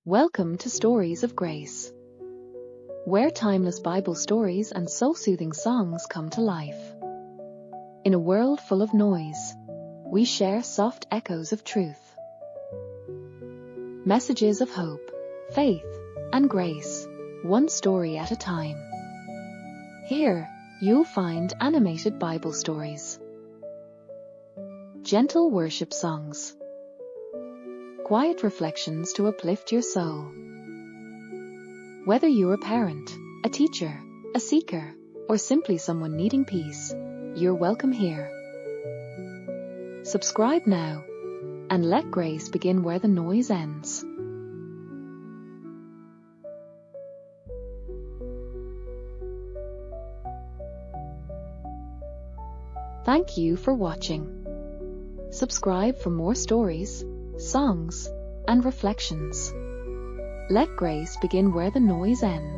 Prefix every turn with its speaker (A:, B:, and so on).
A: Welcome to Stories of Grace, where timeless Bible stories and soul-soothing songs come to life. In a world full of noise, we share soft echoes of truth. Messages of hope, faith, and grace, one story at a time. Here, you'll find animated Bible stories, gentle worship songs, quiet reflections to uplift your soul. Whether you're a parent, a teacher, a seeker, or simply someone needing peace, you're welcome here. Subscribe now, and let grace begin where the noise ends. Thank you for watching. Subscribe for more stories, songs, and reflections. Let grace begin where the noise ends.